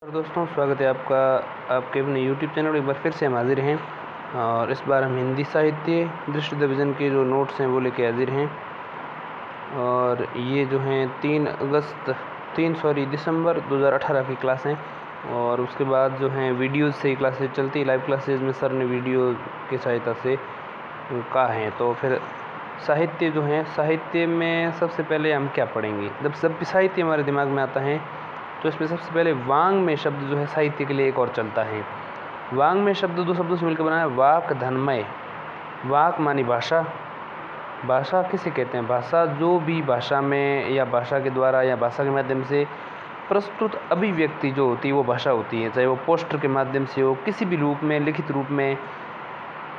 और दोस्तों, स्वागत है आपका आपके अपने यूट्यूब चैनल। एक बार फिर से हम हाजिर हैं और इस बार हम हिंदी साहित्य दृष्टि डिवीज़न के जो नोट्स हैं वो लेके हाजिर हैं। और ये जो हैं 3 दिसंबर 2018 की क्लास हैं। और उसके बाद जो हैं वीडियोज़ से ही क्लासेज चलती है, लाइव क्लासेज में सर ने वीडियो की सहायता से कहा है। तो फिर साहित्य जो है, साहित्य में सबसे पहले हम क्या पढ़ेंगे? जब भी साहित्य हमारे दिमाग में आता है तो इसमें सबसे पहले वांग में शब्द जो है साहित्य के लिए एक और चलता है। वांग में शब्द दो शब्दों से मिलकर बना है वाक धनमय। वाक मानी भाषा। भाषा किसे कहते हैं? भाषा जो भी भाषा में या भाषा के द्वारा या भाषा के माध्यम से प्रस्तुत अभिव्यक्ति जो होती है वो भाषा होती है। चाहे वो पोस्टर के माध्यम से हो, किसी भी रूप में, लिखित रूप में,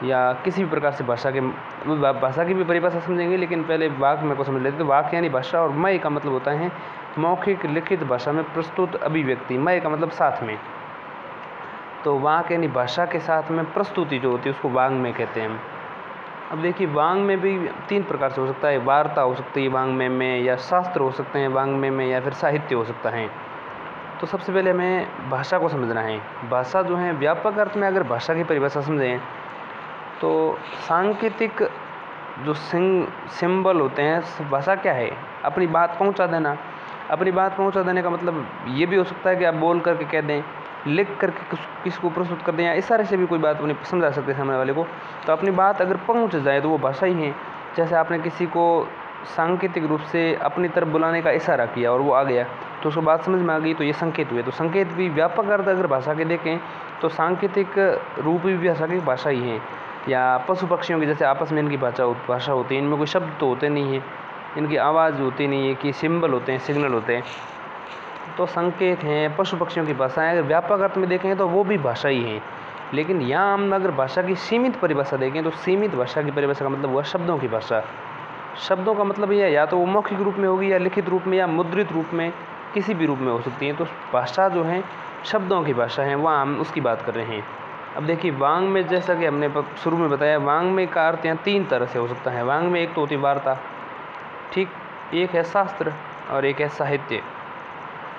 या किसी भी प्रकार से भाषा की भी परिभाषा समझेंगे, लेकिन पहले वाक में को समझ लेते हैं। तो वाक यानी भाषा, और मय का मतलब होता है मौखिक लिखित भाषा में प्रस्तुत अभिव्यक्ति। मय का मतलब साथ में। तो वाक यानी भाषा के साथ में प्रस्तुति जो होती है उसको वांग में कहते हैं। अब देखिए, वांग में भी 3 प्रकार से हो सकता है। वार्ता हो सकती है वांग में, या शास्त्र हो सकते हैं वांग में, या फिर साहित्य हो सकता है। तो सबसे पहले हमें भाषा को समझना है। भाषा जो है व्यापक अर्थ में अगर भाषा की परिभाषा समझें तो सांकेतिक जो सिंबल होते हैं, भाषा क्या है? अपनी बात पहुंचा देना। अपनी बात पहुंचा देने का मतलब ये भी हो सकता है कि आप बोल करके कह दें, लिख करके किसी को प्रस्तुत कर दें, या इशारे से भी कोई बात अपनी समझा सकते हैं सामने वाले को। तो अपनी बात अगर पहुंच जाए तो वो भाषा ही है। जैसे आपने किसी को सांकेतिक रूप से अपनी तरफ बुलाने का इशारा किया और वो आ गया तो उसको बात समझ में आ गई, तो ये संकेत हुए। तो संकेत भी व्यापक अर्थ अगर भाषा के देखें तो सांकेतिक रूप भी भाषा की भाषा ही है। या पशु पक्षियों की जैसे आपस में इनकी भाषा होती है, इनमें कोई शब्द तो होते नहीं है, इनकी आवाज़ होती नहीं है, कि सिंबल होते हैं, सिग्नल होते हैं, तो संकेत हैं। पशु पक्षियों की भाषाएं अगर व्यापक अर्थ में देखें तो वो भी भाषा ही हैं। लेकिन यहाँ हम अगर भाषा की सीमित परिभाषा देखें तो सीमित भाषा की परिभाषा का मतलब हुआ शब्दों की भाषा। शब्दों का मतलब यह या तो वो मौखिक रूप में होगी, या लिखित रूप में, या मुद्रित रूप में, किसी भी रूप में हो सकती है। तो भाषा जो है शब्दों की भाषा है, वहाँ हम उसकी बात कर रहे हैं। अब देखिए, वांग में जैसा कि हमने शुरू में बताया, वांग में का अर्थ यहाँ 3 तरह से हो सकता है। वांग में एक तो होती वार्ता, ठीक, एक है शास्त्र और एक है साहित्य।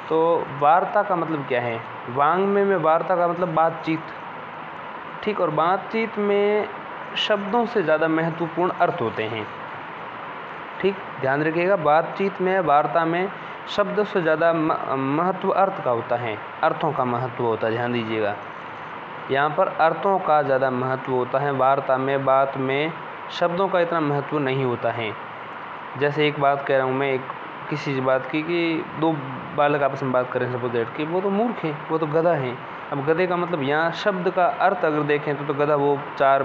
तो वार्ता का मतलब क्या है? वांग में वार्ता का मतलब बातचीत, ठीक। और बातचीत में शब्दों से ज़्यादा महत्वपूर्ण अर्थ होते हैं, ठीक, ध्यान रखिएगा। बातचीत में, वार्ता में शब्द से ज़्यादा महत्व अर्थ का होता है, अर्थों का महत्व होता है। ध्यान दीजिएगा, यहाँ पर अर्थों का ज़्यादा महत्व होता है। वार्ता में, बात में शब्दों का इतना महत्व नहीं होता है। जैसे एक बात कह रहा हूँ मैं, एक किसी बात की कि 2 बालक आपस में बात कर रहे हैं, सपोज दैट कि वो तो मूर्ख है, वो तो गधा है। अब गधे का मतलब यहाँ शब्द का अर्थ अगर देखें तो गधा वो 4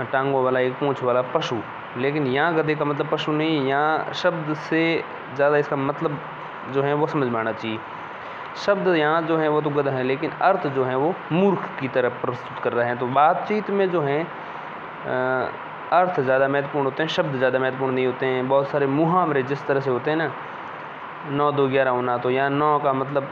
टांगों वाला, 1 पूँछ वाला पशु। लेकिन यहाँ गधे का मतलब पशु नहीं, यहाँ शब्द से ज़्यादा इसका मतलब जो है वो समझ में आना चाहिए। शब्द यहाँ जो है वो तो गधा है, लेकिन अर्थ जो है वो मूर्ख की तरफ प्रस्तुत कर रहे हैं। तो बातचीत में जो है अर्थ ज़्यादा महत्वपूर्ण होते हैं, शब्द ज़्यादा महत्वपूर्ण नहीं होते हैं। बहुत सारे मुहावरे जिस तरह से होते हैं ना, 9 2 11 होना, तो यहाँ 9 का मतलब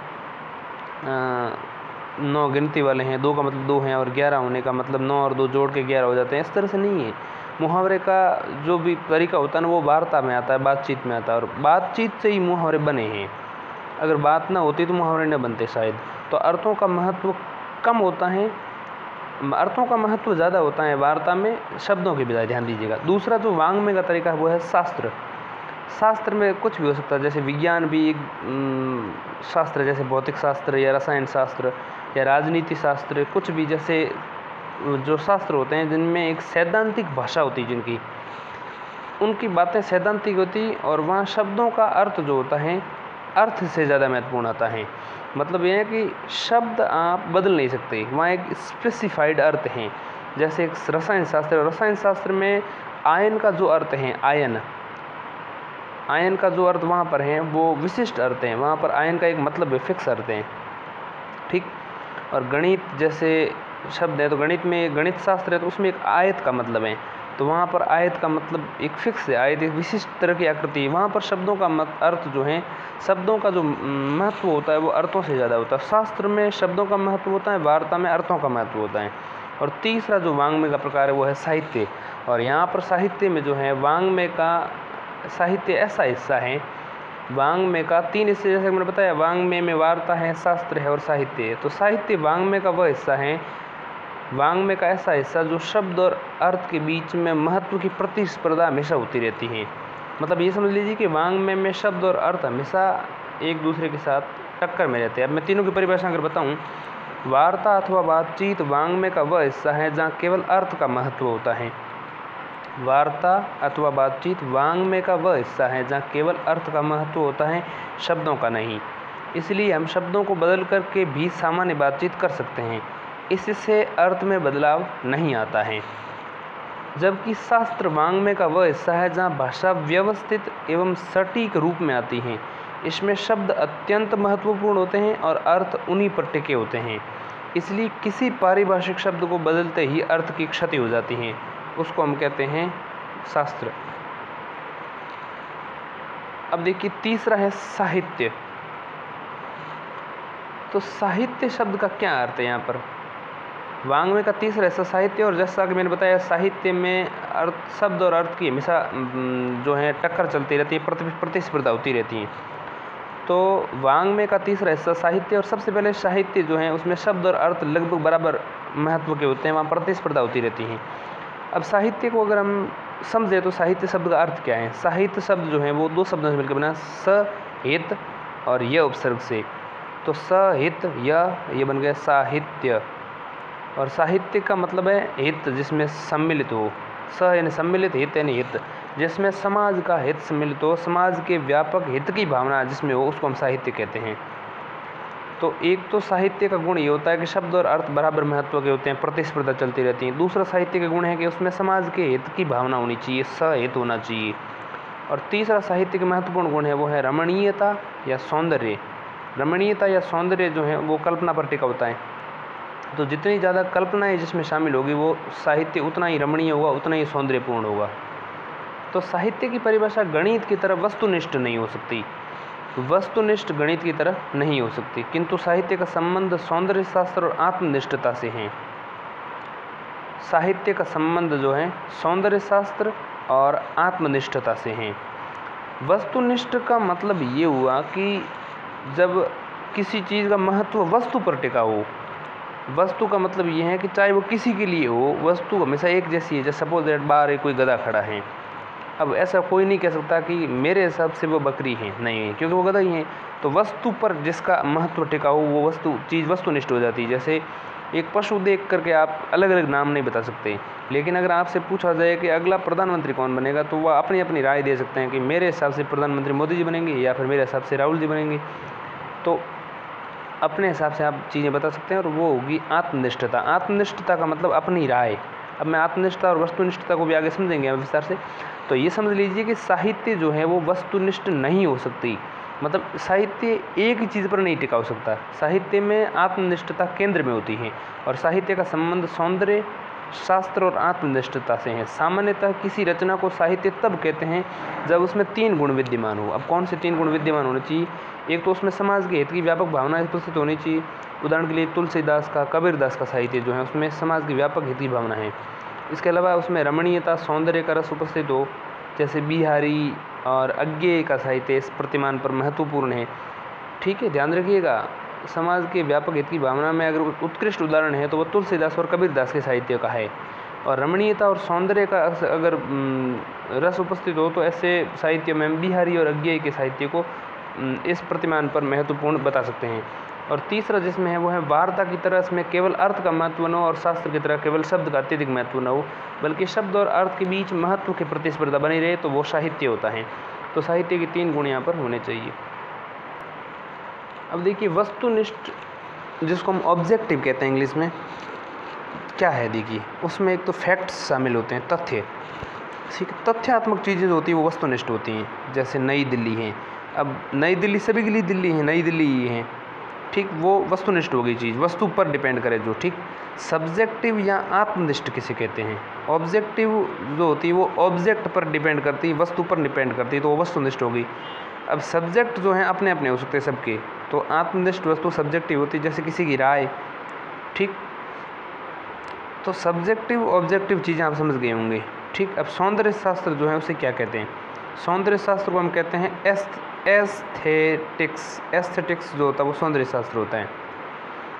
9 गिनती वाले हैं, 2 का मतलब 2 हैं, और 11 होने का मतलब 9 और 2 जोड़ के 11 हो जाते हैं। इस तरह से नहीं है। मुहावरे का जो भी तरीका होता है ना वो वार्ता में आता है, बातचीत में आता है, और बातचीत से ही मुहावरे बने हैं। अगर बात ना होती तो मुहावरे न बनते शायद। तो अर्थों का महत्व कम होता है, अर्थों का महत्व ज़्यादा होता है वार्ता में, शब्दों की बजाय। ध्यान दीजिएगा। दूसरा जो वांग में का तरीका है वो है शास्त्र। शास्त्र में कुछ भी हो सकता है, जैसे विज्ञान भी एक शास्त्र, जैसे भौतिक शास्त्र या रसायन शास्त्र या राजनीति शास्त्र, कुछ भी जैसे जो शास्त्र होते हैं जिनमें एक सैद्धांतिक भाषा होती है, जिनकी उनकी बातें सैद्धांतिक होती, और वहाँ शब्दों का अर्थ जो होता है अर्थ से ज़्यादा महत्वपूर्ण आता है। मतलब यह है कि शब्द आप बदल नहीं सकते, वहाँ एक स्पेसिफाइड अर्थ हैं। जैसे एक रसायन शास्त्र, रसायन शास्त्र में आयन का जो अर्थ है, आयन का जो अर्थ वहाँ पर है वो विशिष्ट अर्थ हैं। वहाँ पर आयन का एक मतलब है, फिक्स अर्थ हैं, ठीक। और गणित जैसे शब्द है, तो गणित में गणित शास्त्र है तो उसमें एक आयत का मतलब है, तो वहाँ पर आयत का मतलब एक फिक्स है। आयत एक विशिष्ट तरह की आकृति है। वहाँ पर शब्दों का अर्थ जो है, शब्दों का जो महत्व होता है वो अर्थों से ज़्यादा होता है। शास्त्र में शब्दों का महत्व होता है, वार्ता में अर्थों का महत्व होता है। और तीसरा जो वांग्मय का प्रकार है वो है साहित्य। और यहाँ पर साहित्य में जो है, वांग्मय का साहित्य ऐसा हिस्सा है वाङ्मय का तीन हिस्से, जैसे मैंने बताया, वाङ्मय में वार्ता है, शास्त्र है और साहित्य है। तो साहित्य वाङ्मय का वह हिस्सा है, वाङ्मय का ऐसा हिस्सा जो शब्द और अर्थ के बीच में महत्व की प्रतिस्पर्धा हमेशा होती रहती है। मतलब ये समझ लीजिए कि वाङ्मय में शब्द और अर्थ हमेशा एक दूसरे के साथ टक्कर में रहते हैं। अब मैं तीनों की परिभाषा अगर बताऊं, वार्ता अथवा बातचीत वाङ्मय का वह हिस्सा है जहाँ केवल अर्थ का महत्व होता है। वार्ता अथवा बातचीत वाङ्मय का वह हिस्सा है जहाँ केवल अर्थ का महत्व होता है, शब्दों का नहीं। इसलिए हम शब्दों को बदल करके भी सामान्य बातचीत कर सकते हैं, इससे अर्थ में बदलाव नहीं आता है। जबकि शास्त्र वाङ्मय का वह हिस्सा है जहाँ भाषा व्यवस्थित एवं सटीक रूप में आती है। इसमें शब्द अत्यंत महत्वपूर्ण होते हैं और अर्थ उन्हीं पर टिके होते हैं। इसलिए किसी पारिभाषिक शब्द को बदलते ही अर्थ की क्षति हो जाती है, उसको हम कहते हैं शास्त्र। अब देखिए तीसरा है साहित्य। तो साहित्य शब्द का क्या अर्थ है यहाँ पर? वाङ्मय का तीसरा हिस्सा साहित्य, और जैसा कि मैंने बताया साहित्य में अर्थ, शब्द और अर्थ की हमेशा जो है टक्कर चलती रहती है, प्रतिस्पर्धा होती रहती है। तो वाङ्मय का तीसरा हिस्सा साहित्य, और सबसे पहले साहित्य जो है उसमें शब्द और अर्थ लगभग बराबर महत्व के होते हैं, वहाँ प्रतिस्पर्धा होती रहती है। अब साहित्य को अगर हम समझे तो साहित्य शब्द का अर्थ क्या है? साहित्य शब्द जो है वो दो शब्दों से मिलकर बना, सहित और य उपसर्ग से। तो सहित ये बन गया साहित्य। और साहित्य का मतलब है हित जिसमें सम्मिलित हो, स यानी सम्मिलित, हित यानी हित जिसमें समाज का हित सम्मिलित हो, समाज के व्यापक हित की भावना जिसमें हो, उसको हम साहित्य कहते हैं। तो एक तो साहित्य का गुण ये होता है कि शब्द और अर्थ बराबर महत्व के होते हैं, प्रतिस्पर्धा चलती रहती है। दूसरा साहित्य का गुण है कि उसमें समाज के हित की भावना होनी चाहिए, सहित होना चाहिए। और तीसरा साहित्य का महत्वपूर्ण गुण है वो है रमणीयता या सौंदर्य। रमणीयता या सौंदर्य जो है वो कल्पना पर टिका होता है। तो जितनी ज़्यादा कल्पनाएँ जिसमें शामिल होगी वो साहित्य उतना ही रमणीय होगा, उतना ही सौंदर्यपूर्ण होगा। तो साहित्य की परिभाषा गणित की तरह वस्तुनिष्ठ नहीं हो सकती, वस्तुनिष्ठ गणित की तरह नहीं हो सकती, किंतु साहित्य का संबंध सौंदर्य शास्त्र और आत्मनिष्ठता से है। साहित्य का संबंध जो है सौंदर्य शास्त्र और आत्मनिष्ठता से है। वस्तुनिष्ठ का मतलब ये हुआ कि जब किसी चीज़ का महत्व वस्तु पर टिका हो। वस्तु का मतलब ये है कि चाहे वो किसी के लिए हो, वस्तु हमेशा एक जैसी है। जैसे सपोज दैट बाहर कोई गधा खड़ा है, अब ऐसा कोई नहीं कह सकता कि मेरे हिसाब से वो बकरी है, नहीं है, क्योंकि वो गधा ही है। तो वस्तु पर जिसका महत्व टिका हो वो चीज़ वस्तुनिष्ठ हो जाती है। जैसे एक पशु देख करके आप अलग अलग नाम नहीं बता सकते, लेकिन अगर आपसे पूछा जाए कि अगला प्रधानमंत्री कौन बनेगा, तो वह अपनी अपनी राय दे सकते हैं कि मेरे हिसाब से प्रधानमंत्री मोदी जी बनेंगे या फिर मेरे हिसाब से राहुल जी बनेंगे। तो अपने हिसाब से आप चीज़ें बता सकते हैं, और वो होगी आत्मनिष्ठता। आत्मनिष्ठता का मतलब अपनी राय। अब मैं आत्मनिष्ठता और वस्तुनिष्ठता को भी आगे समझेंगे विस्तार से। तो ये समझ लीजिए कि साहित्य जो है वो वस्तुनिष्ठ नहीं हो सकती, मतलब साहित्य एक ही चीज़ पर नहीं टिका हो सकता। साहित्य में आत्मनिष्ठता केंद्र में होती है, और साहित्य का संबंध सौंदर्य शास्त्र और आत्मनिष्ठता से है। सामान्यतः किसी रचना को साहित्य तब कहते हैं जब उसमें तीन गुण विद्यमान हो। अब कौन से तीन गुण विद्यमान होने चाहिए? एक तो उसमें समाज के हित की व्यापक भावना उपस्थित होनी चाहिए। उदाहरण के लिए तुलसीदास का, कबीरदास का साहित्य जो है उसमें समाज की व्यापक हित की भावना है। इसके अलावा उसमें रमणीयता, सौंदर्य का रस उपस्थित हो। जैसे बिहारी और अज्ञेय का साहित्य इस प्रतिमान पर महत्वपूर्ण है। ठीक है, ध्यान रखिएगा, समाज के व्यापक हित की भावना में अगर उत्कृष्ट उदाहरण है तो वह तुलसीदास और कबीरदास के साहित्य का है। और रमणीयता और सौंदर्य का अगर रस उपस्थित हो तो ऐसे साहित्य में बिहारी और अज्ञेय के साहित्य को इस प्रतिमान पर महत्वपूर्ण बता सकते हैं। और तीसरा जिसमें है वो है वार्ता की तरह इसमें केवल अर्थ का महत्व न हो और शास्त्र की तरह केवल शब्द का अत्यधिक महत्व न हो, बल्कि शब्द और अर्थ के बीच महत्व की प्रतिस्पर्धा बनी रहे, तो वो साहित्य होता है। तो साहित्य के तीन गुण यहाँ पर होने चाहिए। अब देखिए वस्तुनिष्ठ जिसको हम ऑब्जेक्टिव कहते हैं इंग्लिश में, क्या है देखिए, उसमें एक तो फैक्ट्स शामिल होते हैं, तथ्य। ठीक, तथ्यात्मक चीज़ें जो होती हैं वो वस्तुनिष्ठ होती हैं। जैसे नई दिल्ली है, अब नई दिल्ली सभी के लिए दिल्ली है, नई दिल्ली ही है, ठीक, वो वस्तुनिष्ठ हो गई चीज़, वस्तु पर डिपेंड करे जो। ठीक, सब्जेक्टिव या आत्मनिष्ठ किसे कहते हैं? ऑब्जेक्टिव जो होती है वो ऑब्जेक्ट पर डिपेंड करती है, वस्तु पर डिपेंड करती है, तो वो वस्तुनिष्ठ हो गई। अब सब्जेक्ट जो हैं अपने अपने हो सकते हैं सबके, तो आत्मनिष्ठ वस्तु सब्जेक्टिव होती है, जैसे किसी की राय। ठीक, तो सब्जेक्टिव ऑब्जेक्टिव चीज़ें आप समझ गए होंगे। ठीक, अब सौंदर्य शास्त्र जो है उसे क्या कहते हैं? सौंदर्य शास्त्र को हम कहते हैं एस्थेटिक्स जो होता है वो सौंदर्य शास्त्र होता है।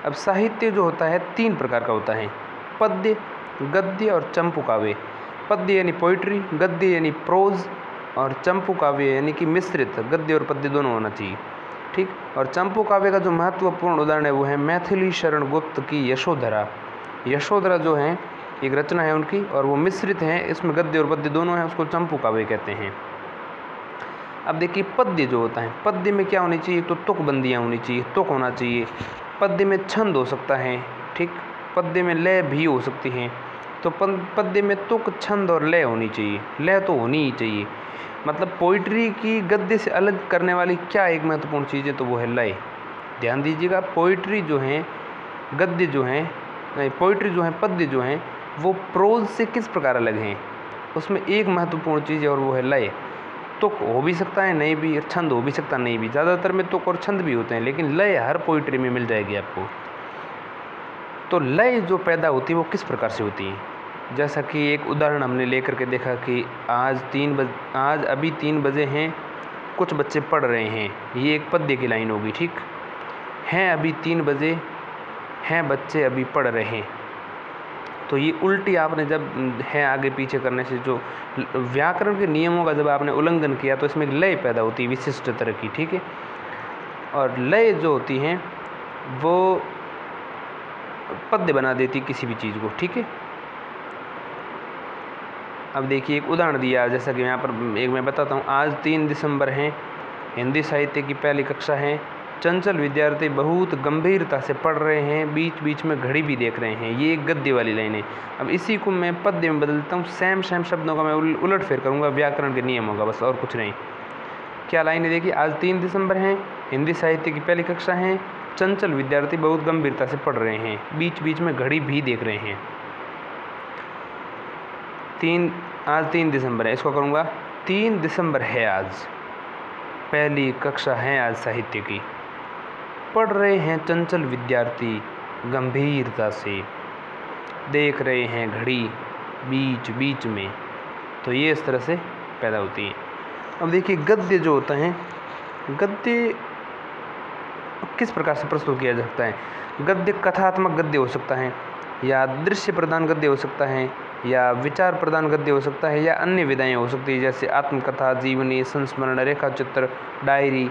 अब साहित्य जो होता है 3 प्रकार का होता है, पद्य, गद्य और चंपू काव्य। पद्य यानी पोइट्री, गद्य यानी प्रोज, और चंपू काव्य यानी कि मिश्रित गद्य और पद्य दोनों होना चाहिए, ठीक। और चंपू काव्य का जो महत्वपूर्ण उदाहरण है वो है मैथिली शरण गुप्त की यशोधरा। यशोधरा जो है एक रचना है उनकी, और वो मिश्रित है, इसमें गद्य और पद्य दोनों हैं, उसको चंपू काव्य कहते हैं। अब देखिए पद्य जो होता है, पद्य में क्या होनी चाहिए, तो तुकबंदियाँ होनी चाहिए, तुक होना चाहिए। पद्य में छंद हो सकता है, ठीक, पद्य में लय भी हो सकती हैं। तो पद्य में तुक, छंद और लय होनी चाहिए, लय तो होनी ही चाहिए। मतलब पोइट्री की गद्य से अलग करने वाली क्या एक महत्वपूर्ण चीज़ है, तो वो है लय। ध्यान दीजिएगा, पोइट्री जो है, गद्य जो है, नहीं पोइट्री जो है, पद्य जो हैं, वो प्रोज से किस प्रकार अलग हैं, उसमें एक महत्वपूर्ण चीज़ है और वो है लय। तुक हो भी सकता है नहीं भी, छंद हो भी सकता नहीं भी, ज़्यादातर में तुक और छंद भी होते हैं, लेकिन लय हर पोइट्री में मिल जाएगी आपको। तो लय जो पैदा होती है वो किस प्रकार से होती है, जैसा कि एक उदाहरण हमने लेकर के देखा कि आज अभी 3 बजे हैं, कुछ बच्चे पढ़ रहे हैं, ये एक पद्य की लाइन होगी, ठीक। हैं अभी 3 बजे, हैं बच्चे अभी पढ़ रहे हैं, तो ये उल्टी आपने जब है आगे पीछे करने से जो व्याकरण के नियमों का जब आपने उल्लंघन किया तो इसमें एक लय पैदा होती है विशिष्ट तरह की, ठीक है। और लय जो होती हैं वो पद्य बना देती किसी भी चीज़ को, ठीक है। अब देखिए एक उदाहरण दिया, जैसा कि यहाँ पर एक मैं बताता हूँ। आज 3 दिसंबर हैं, हिंदी साहित्य की पहली कक्षा है, चंचल विद्यार्थी बहुत गंभीरता से पढ़ रहे हैं, बीच बीच में घड़ी भी देख रहे हैं। ये एक गद्य वाली लाइन है। अब इसी को मैं पद्य में बदलता हूँ, सेम शब्दों का मैं उलट फेर करूँगा, व्याकरण के नियम होगा बस, और कुछ नहीं। क्या लाइन है देखिए, आज 3 दिसंबर हैं, हिंदी साहित्य की पहली कक्षा है, चंचल विद्यार्थी बहुत गंभीरता से पढ़ रहे हैं, बीच बीच में घड़ी भी देख रहे हैं। आज 3 दिसंबर है, इसको करूँगा 3 दिसंबर है आज, पहली कक्षा है आज साहित्य की, पढ़ रहे हैं चंचल विद्यार्थी गंभीरता से, देख रहे हैं घड़ी बीच बीच में। तो ये इस तरह से पैदा होती है। अब देखिए गद्य जो होता है, गद्य किस प्रकार से प्रस्तुत किया जा सकता है। गद्य कथात्मक गद्य हो सकता है, या दृश्य प्रधान गद्य हो सकता है, या विचार प्रधान गद्य हो सकता है, या अन्य विधाएँ हो सकती है, जैसे आत्मकथा, जीवनी, संस्मरण, रेखा चित्र, डायरी,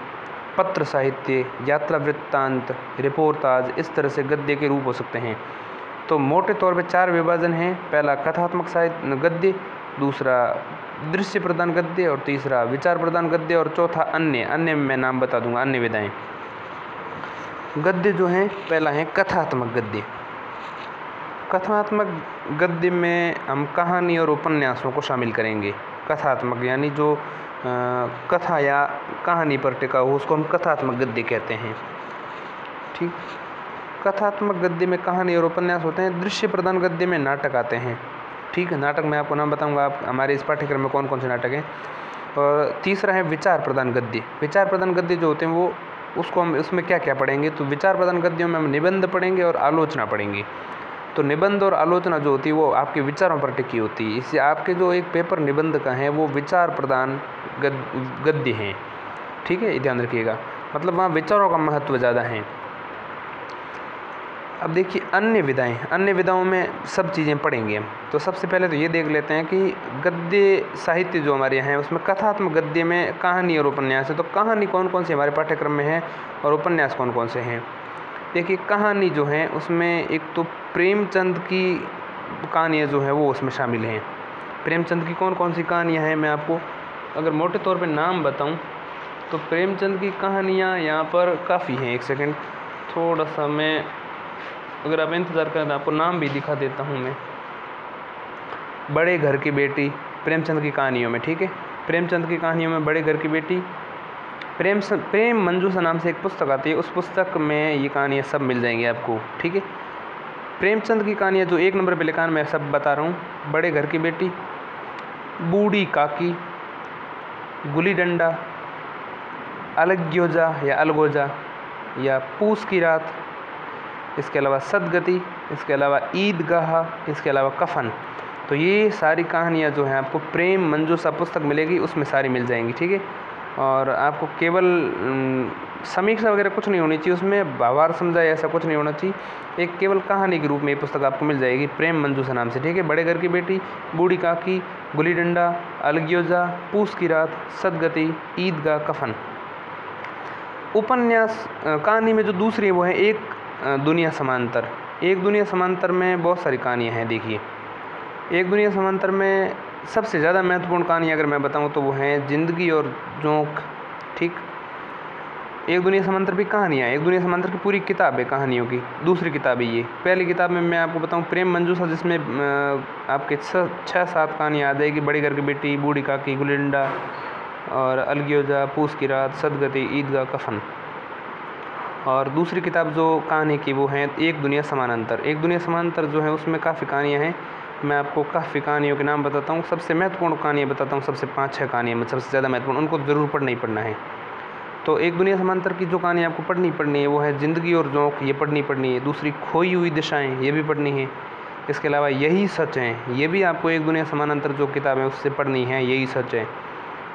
पत्र साहित्य, यात्रा वृत्तांत, रिपोर्टाज, इस तरह से गद्य के रूप हो सकते हैं। तो मोटे तौर पे 4 विभाजन हैं। पहला कथात्मक साहित्य गद्य, दूसरा दृश्य प्रधान गद्य, और तीसरा विचार प्रधान गद्य, और चौथा अन्य में मैं नाम बता दूंगा, अन्य विधाएं। गद्य जो हैं, पहला है कथात्मक गद्य। कथात्मक गद्य में हम कहानी और उपन्यासों को शामिल करेंगे। कथात्मक यानी जो कथा या कहानी पर टिका हो उसको हम कथात्मक गद्य कहते हैं, ठीक। कथात्मक गद्य में कहानी और उपन्यास होते हैं। दृश्य प्रधान गद्य में नाटक आते हैं, ठीक है। नाटक मैं आपको नाम बताऊंगा, आप हमारे इस पाठ्यक्रम में कौन कौन से नाटक हैं। और तीसरा है विचार प्रधान गद्य। विचार प्रधान गद्य जो होते हैं वो उसको हम उसमें क्या क्या पढ़ेंगे, तो विचार प्रधान गद्यों में हम निबंध पढ़ेंगे और आलोचना पढ़ेंगे। तो निबंध और आलोचना जो होती है वो आपके विचारों पर टिकी होती है। इससे आपके जो एक पेपर निबंध का है वो विचार प्रधान गद्य हैं, ठीक है, ध्यान रखिएगा। मतलब वहाँ विचारों का महत्व ज़्यादा है। अब देखिए अन्य विधाओं में सब चीज़ें पढ़ेंगे हम। तो सबसे पहले तो ये देख लेते हैं कि गद्य साहित्य जो हमारे यहाँ है उसमें कथात्मक गद्य में कहानी और उपन्यास है। तो कहानी कौन कौन सी हमारे पाठ्यक्रम में है और उपन्यास कौन कौन से हैं। देखिए कहानी जो है उसमें एक तो प्रेमचंद की कहानियाँ जो हैं वो उसमें शामिल हैं। प्रेमचंद की कौन कौन सी कहानियाँ हैं, मैं आपको अगर मोटे तौर पे नाम बताऊं तो प्रेमचंद की कहानियाँ यहाँ पर काफ़ी हैं। एक सेकंड, थोड़ा सा मैं, अगर आप इंतज़ार करें तो आपको नाम भी दिखा देता हूँ मैं। बड़े घर की बेटी प्रेमचंद की कहानियों में, ठीक है। प्रेमचंद की कहानियों में बड़े घर की बेटी, प्रेम मंजूषा नाम से एक पुस्तक आती है, उस पुस्तक में ये कहानियाँ सब मिल जाएंगी आपको, ठीक है। प्रेमचंद की कहानियाँ जो 1 नंबर पे लिखा है मैं सब बता रहा हूँ। बड़े घर की बेटी, बूढ़ी काकी, गुली डंडा, अलग्योजा या अलगोजा या पूस की रात, इसके अलावा सदगति, इसके अलावा ईदगाह, इसके अलावा कफन। तो ये सारी कहानियाँ जो हैं आपको प्रेम मंजूषा पुस्तक मिलेगी, उसमें सारी मिल जाएंगी, ठीक है। और आपको केवल समीक्षा वगैरह कुछ नहीं होनी चाहिए उसमें, भावार्थ समझाए ऐसा कुछ नहीं होना चाहिए। एक केवल कहानी के रूप में ये पुस्तक आपको मिल जाएगी प्रेम मंजूषा नाम से, ठीक है। बड़े घर की बेटी, बूढ़ी काकी, गुली डंडा, अलग्योजा, पूस की रात, सदगति, ईदगाह, कफन। उपन्यास कहानी में जो दूसरी है वो है एक दुनिया समांतर। एक दुनिया समांतर में बहुत सारी कहानियाँ हैं। देखिए, एक दुनिया समांतर में सबसे ज़्यादा महत्वपूर्ण कहानी अगर मैं बताऊं तो वो है ज़िंदगी और जोंक, ठीक। एक दुनिया समांतर भी कहानियाँ, एक दुनिया समांतर की पूरी किताब है कहानियों की। दूसरी किताब है ये। पहली किताब में मैं आपको बताऊं प्रेम मंजूषा, जिसमें आपके 6-7 कहानियाँ आ जाएगी। बड़ी घर की बेटी, बूढ़ी काकी, गुली डंडा और अलग्योजा, पूस की रात, सदगति, ईदगाह, कफन। और दूसरी किताब जो कहानी की वो है एक दुनिया समानांतर। एक दुनिया समानांतर जो है उसमें काफ़ी कहानियाँ हैं। मैं आपको काफ़ी कहानियों के नाम बताता हूँ, सबसे महत्वपूर्ण कहानियाँ बताता हूँ, सबसे 5-6 कहानियाँ में सबसे ज़्यादा महत्वपूर्ण, उनको ज़रूर पढ़ना ही पढ़ना है। तो एक दुनिया समांतर की जो कहानी आपको पढ़नी है वो है ज़िंदगी और जोंक, ये पढ़नी है। दूसरी खोई हुई दिशाएँ, ये भी पढ़नी है। इसके अलावा यही सच है, ये भी आपको एक दुनिया समानांतर जो किताब है उससे पढ़नी है, यही सच है।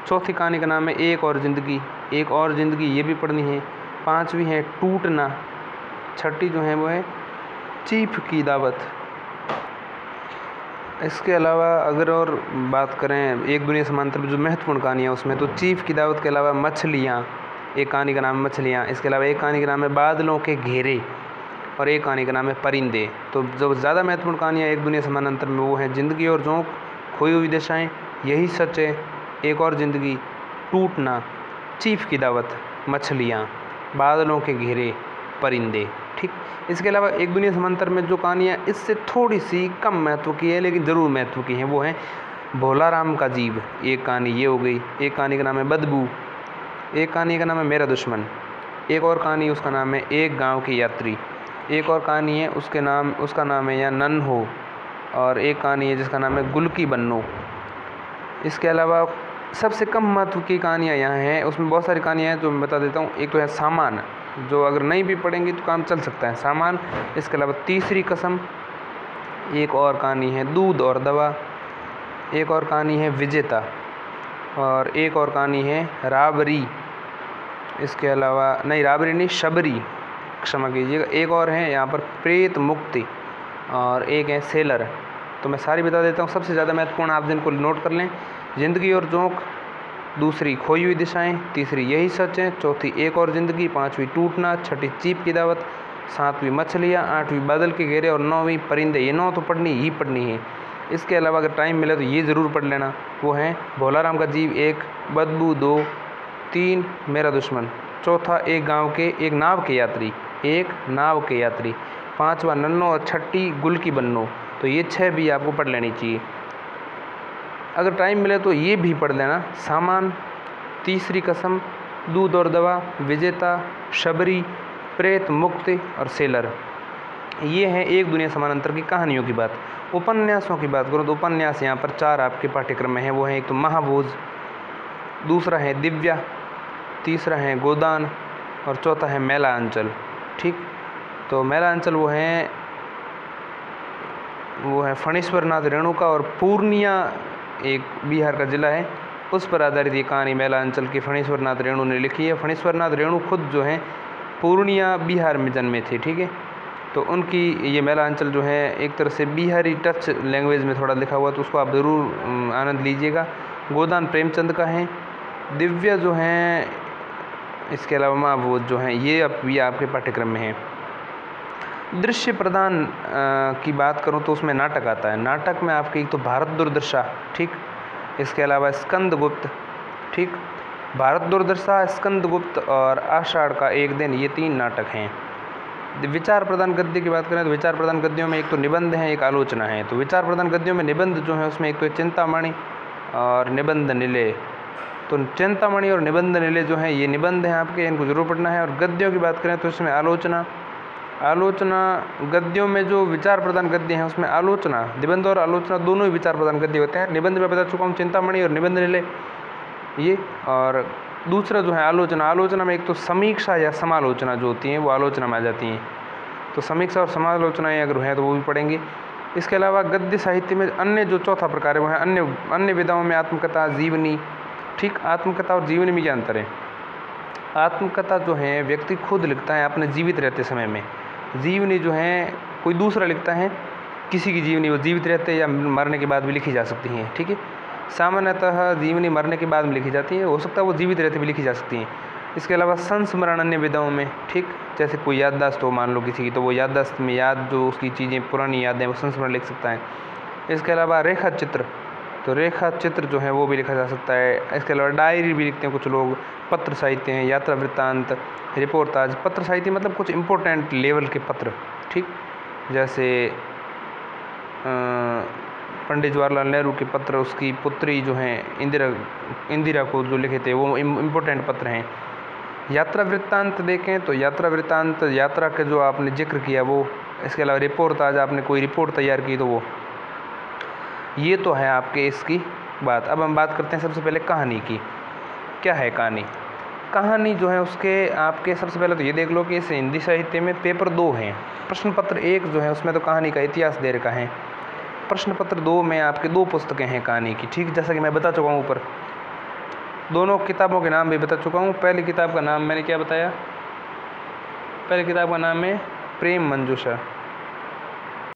चौथी कहानी का नाम है एक और ज़िंदगी, एक और ज़िंदगी, ये भी पढ़नी है। 5वीं है टूटना। 6ठी जो है वो है चीफ की दावत। इसके अलावा अगर और बात करें एक दुनिया समांतर में जो महत्वपूर्ण कहानी है उसमें, तो चीफ की दावत के अलावा मछलियाँ, एक कहानी का नाम है मछलियाँ। इसके अलावा एक कहानी का नाम है बादलों के घेरे और एक कहानी का नाम है परिंदे। तो जो ज़्यादा महत्वपूर्ण कहानियाँ एक दुनिया समानांतर में वो हैं ज़िंदगी और जोंक, खोई हुई दिशाएँ, यही सच है, एक और ज़िंदगी, टूटना, चीफ की दावत, मछलियाँ, बादलों के घेरे, परिंदे, ठीक। इसके अलावा एक दुनिया समांतर में जो कहानियाँ इससे थोड़ी सी कम महत्व की है लेकिन ज़रूर महत्व की हैं वो हैं भोला राम का जीव, एक कहानी ये हो गई। एक कहानी का नाम है बदबू, एक कहानी का नाम है मेरा दुश्मन, एक और कहानी उसका नाम है एक गांव की यात्री, एक और कहानी है उसका नाम है या नन हो, और एक कहानी है जिसका नाम है गुल की बन्नो। इसके अलावा सबसे कम महत्व की कहानियाँ यहाँ हैं, उसमें बहुत सारी कहानियाँ हैं जो मैं बता देता हूँ। एक तो है सामान, जो अगर नहीं भी पढ़ेंगे तो काम चल सकता है, सामान। इसके अलावा तीसरी कसम, एक और कहानी है दूध और दवा, एक और कहानी है विजेता, और एक और कहानी है राबरी। इसके अलावा नहीं, राबरी नहीं, शबरी, क्षमा कीजिएगा। एक और है यहाँ पर प्रेत मुक्ति, और एक है सेलर। तो मैं सारी बता देता हूँ। सबसे ज़्यादा महत्वपूर्ण आप जिनको नोट कर लें, ज़िंदगी और जोंक, दूसरी खोई हुई दिशाएं, तीसरी यही सच है, चौथी एक और ज़िंदगी, 5वीं टूटना, 6ठी चीप की दावत, 7वीं मछलियाँ, 8वीं बादल के घेरे और 9वीं परिंदे। ये 9 तो पढ़नी ही पढ़नी है। इसके अलावा अगर टाइम मिले तो ये ज़रूर पढ़ लेना, वो हैं भोला राम का जीव 1, बदबू 2, 3 मेरा दुश्मन, चौथा एक नाव के यात्री, एक नाव के यात्री, 5वां नन्नो और 6ठी गुल की बन्नो। तो ये 6 भी आपको पढ़ लेनी चाहिए। अगर टाइम मिले तो ये भी पढ़ लेना, सामान, तीसरी कसम, दूध और दवा, विजेता, शबरी, प्रेत मुक्ति और सेलर। ये है एक दुनिया समानांतर की कहानियों की बात। उपन्यासों की बात करूँ तो उपन्यास यहाँ पर 4 आपके पाठ्यक्रम में है। वो है एक तो महाभोज, दूसरा है दिव्या, तीसरा है गोदान और चौथा है मेला अंचल, ठीक। तो मेला अंचल वो है फणीश्वर नाथ रेणुका और पूर्णिया एक बिहार का ज़िला है, उस पर आधारित ये कहानी मेला अंचल की फणीश्वर नाथ रेणु ने लिखी है। फणीश्वर नाथ रेणु खुद जो है पूर्णिया बिहार में जन्मे थे, ठीक है। तो उनकी ये मेला अंचल जो है एक तरह से बिहारी टच लैंग्वेज में थोड़ा लिखा हुआ, तो उसको आप ज़रूर आनंद लीजिएगा। गोदान प्रेमचंद का है। दिव्या जो है, इसके अलावा महाभोज जो हैं, ये आपके पाठ्यक्रम में है। दृश्य प्रदान की बात करूं तो उसमें नाटक आता है। नाटक में आपकी एक तो भारत दुर्दशा, ठीक। इसके अलावा स्कंदगुप्त, ठीक। भारत दुर्दशा, स्कंदगुप्त और आषाढ़ का एक दिन, ये 3 नाटक हैं। विचार प्रदान गद्य की बात करें तो विचार प्रदान गद्यों में एक तो निबंध है, एक आलोचना है। तो विचार प्रदान गद्यों में निबंध जो है उसमें एक तो चिंतामणि और निबंध निलय। तो चिंतामणि और निबंध निलय जो हैं ये निबंध हैं आपके, इनको जरूर पढ़ना है। और गद्यों की बात करें तो इसमें आलोचना गद्यों में जो विचार प्रदान गद्य हैं उसमें आलोचना, निबंध और आलोचना दोनों ही विचार प्रदान गद्य होते हैं। निबंध में बता चुका हूँ चिंतामणि और निबंध निलय ये। और दूसरा जो है आलोचना में एक तो समीक्षा या समालोचना जो होती हैं वो आलोचना में आ जाती हैं। तो समीक्षा और समालोचनाएँ अगर हैं तो वो भी पढ़ेंगे। इसके अलावा गद्य साहित्य में अन्य जो चौथा प्रकार है वो है अन्य विधाओं में आत्मकथा, जीवनी, ठीक, आत्मकथा और जीवनी में क्या अंतर है? आत्मकथा जो है व्यक्ति खुद लिखता है अपने जीवित रहते समय में, जीवनी जो है कोई दूसरा लिखता है, किसी की जीवनी वो जीवित रहते या मरने के बाद भी लिखी जा सकती हैं। ठीक है, सामान्यतः जीवनी मरने के बाद में लिखी जाती है, हो सकता है वो जीवित रहते भी लिखी जा सकती हैं। इसके अलावा संस्मरण अन्य विधाओं में, ठीक, जैसे कोई याददाश्त हो मान लो किसी की, तो वो याददाश्त में याद जो उसकी चीज़ें पुरानी यादें वो संस्मरण लिख सकता है। इसके अलावा रेखा चित्र, तो रेखा चित्र जो है वो भी लिखा जा सकता है। इसके अलावा डायरी भी लिखते हैं कुछ लोग, पत्र साहित्य हैं, यात्रा वृत्तांत, रिपोर्टाज। पत्र साहित्य मतलब कुछ इम्पोर्टेंट लेवल के पत्र, ठीक, जैसे पंडित जवाहरलाल नेहरू के पत्र उसकी पुत्री जो हैं इंदिरा को जो लिखे थे वो इम्पोर्टेंट पत्र हैं। यात्रा वृत्तांत देखें तो यात्रा वृत्तांत यात्रा का जो आपने जिक्र किया वो, इसके अलावा रिपोर्ट, आज आपने कोई रिपोर्ट तैयार की तो वो, ये तो है आपके इसकी बात। अब हम बात करते हैं सबसे पहले कहानी की। क्या है कहानी? कहानी जो है उसके आपके सबसे पहले तो ये देख लो कि इस हिंदी साहित्य में पेपर 2 हैं। प्रश्न पत्र 1 जो है उसमें तो कहानी का इतिहास दे रखा है, प्रश्न पत्र 2 में आपके 2 पुस्तकें हैं कहानी की, ठीक, जैसा कि मैं बता चुका हूँ ऊपर, दोनों किताबों के नाम भी बता चुका हूँ। पहली किताब का नाम मैंने क्या बताया? पहली किताब का नाम है प्रेम मंजूषा,